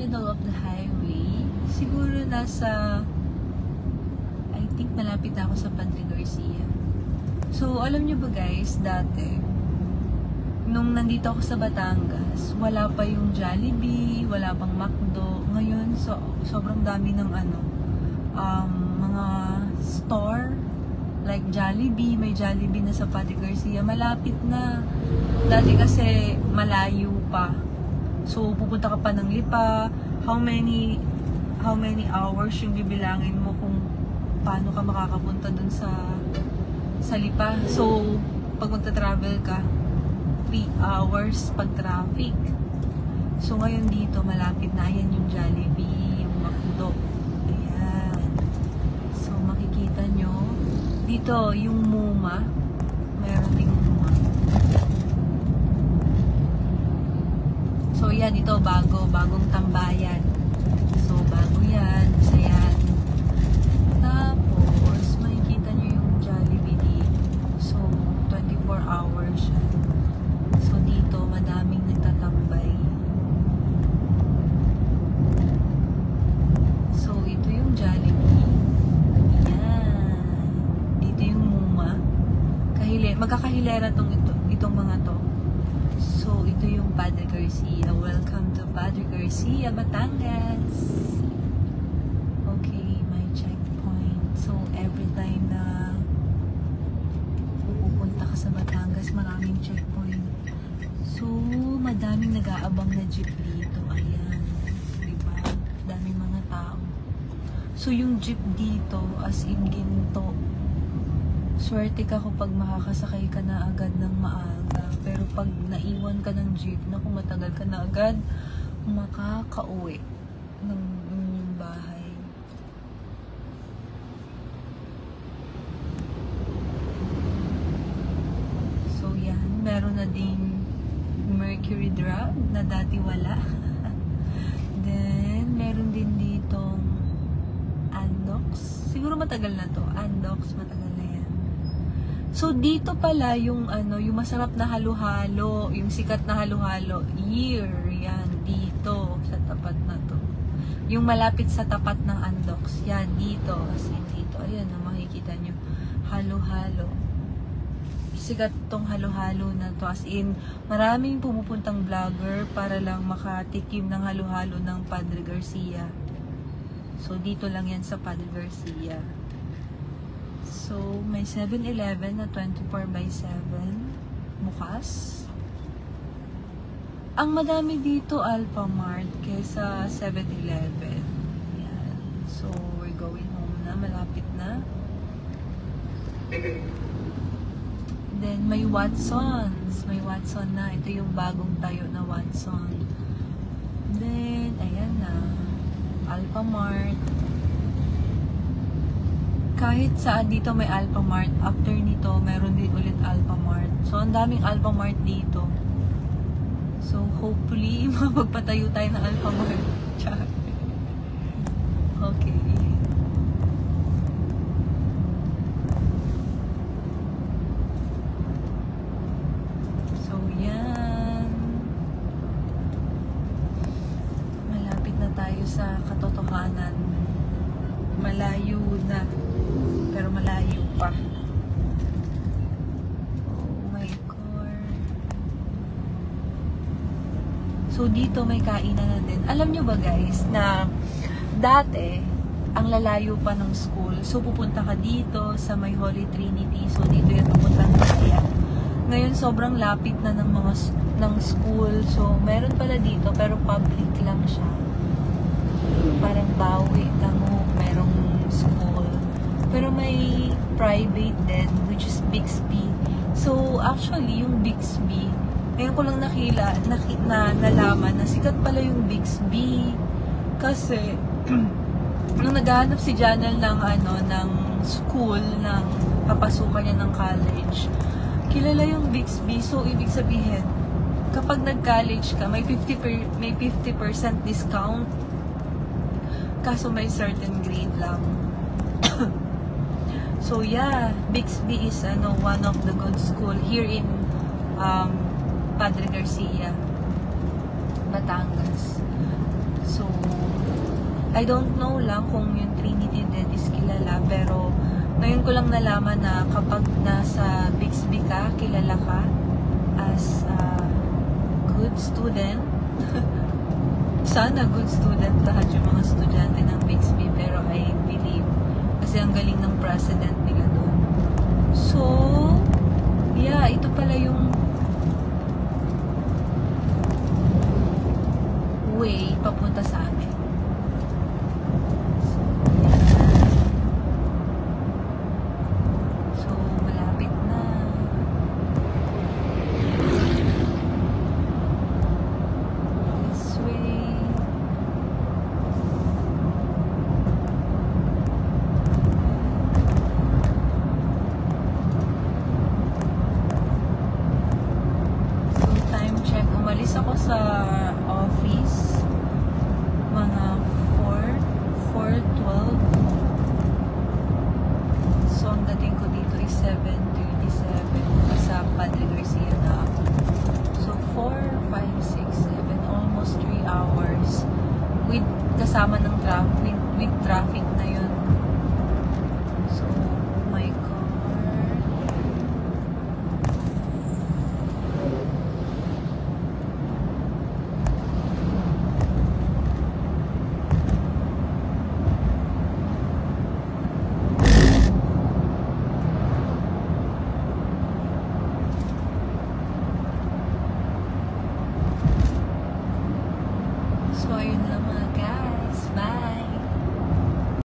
middle of the highway. Siguro nasa, I think malapit na ako sa Padre Garcia. So, alam nyo ba guys, dati, nung nandito ako sa Batangas, wala pa yung Jollibee, wala pang McDo. Ngayon, sobrang dami ng mga store, like Jollibee, may Jollibee na sa Padre Garcia. Malapit na. Dati kasi malayo pa. So, pupunta ka pa ng Lipa. How many hours yung bibilangin mo kung paano ka makakapunta dun sa Lipa. So, pag magta-travel ka, 3 hours pag traffic. So, ngayon dito, malapit na. Ayan yung Jollibee, yung McDo. Ayan. So, makikita nyo. Dito, yung MUMA. Meron ding MUMA. So, yan. Ito, bagong tambayan. So, bago yan. Isa yan. Tapos, makikita nyo yung Jollibee dito. So, 24 hours siya. So, dito, madaming nagtatambay. So, ito yung Jollibee. Yan. Dito yung MUMA. Magkakahilera itong mga to. So, ito yung Padre Garcia. Welcome to Padre Garcia, Batangas. Okay, my checkpoint. So, every time na pupunta ka sa Batangas, maraming checkpoint. So, madaming nag-aabang na jeep dito. Ayan. Diba? Daming mga tao. So, yung jeep dito, as in ginto. Swerte ka kapag makakasakay ka na agad ng maaga. Pero pag naiwan ka ng jeep, naku, matagal ka na agad makakauwi ng inyong bahay. So, yan. Meron na ding Mercury drug na dati wala. Then, meron din ditong Andox. Siguro matagal na to. Andox, matagal na yan. So, dito pala yung yung masarap na halo-halo, yung sikat na halo-halo. Year, yan, dito, sa tapat na to. Yung malapit sa tapat ng Andox, yan, dito, as in dito. Ayan, makikita nyo, halo-halo. Sikat tong halo-halo na to, as in, maraming pumupuntang vlogger para lang makatikim ng halo-halo ng Padre Garcia. So, dito lang yan sa Padre Garcia. So, may 7-Eleven na 24/7 bukas. Ang madami dito Alphamart kesa 7-Eleven. Yan. So, we're going home na. Malapit na. Then, may Watsons. May Watson na. Ito yung bagong tayo na Watson. Then, ayan na. Alphamart. Kahit saan dito may Alphamart, after nito, meron din ulit Alphamart. So, ang daming Alphamart dito. So, hopefully, mapagpatayo tayo ng Alphamart. Okay. So, yan. Malapit na tayo sa katotohanan. Malayo na. Pero malayo pa. Oh my God. So, dito may kainan na din. Alam nyo ba guys, na dati, ang lalayo pa ng school. So, pupunta ka dito sa may Holy Trinity. So, dito yan pupunta kaya. Ngayon, sobrang lapit na ng school. So, meron pala dito, pero public lang siya. Parang bawi ka mo, merong school. Pero may private din, which is Bixby. So, actually, yung Bixby, ngayon ko lang nalaman na sikat pala yung Bixby. Kasi, nung naghahanap si Janelle ng school, ng papasukan niya ng college, kilala yung Bixby. So, ibig sabihin, kapag nag-college ka, may 50% discount. Kaso may certain grade lang. So yeah, Bixby is one of the good school here in Padre Garcia, Batangas. So, I don't know lang kung yung Trinity Dead is kilala, pero ngayon ko lang nalaman na kapag nasa Bixby ka, kilala ka as a good student. Sana good student lahat yung mga estudyante ng Bixby, pero I believe kasi ang galing ng president nila doon. So, yeah, ito pala yung way papunta sa amin. So, yeah. So, malapit na. This way. So, time check. Umalis ako sa office mga 4:12. So, ang dating ko dito is 7:37. Sa Padre Garcia na ako. So, 4, 5, 6, 7, almost 3 hours with kasama ng traffic, with traffic na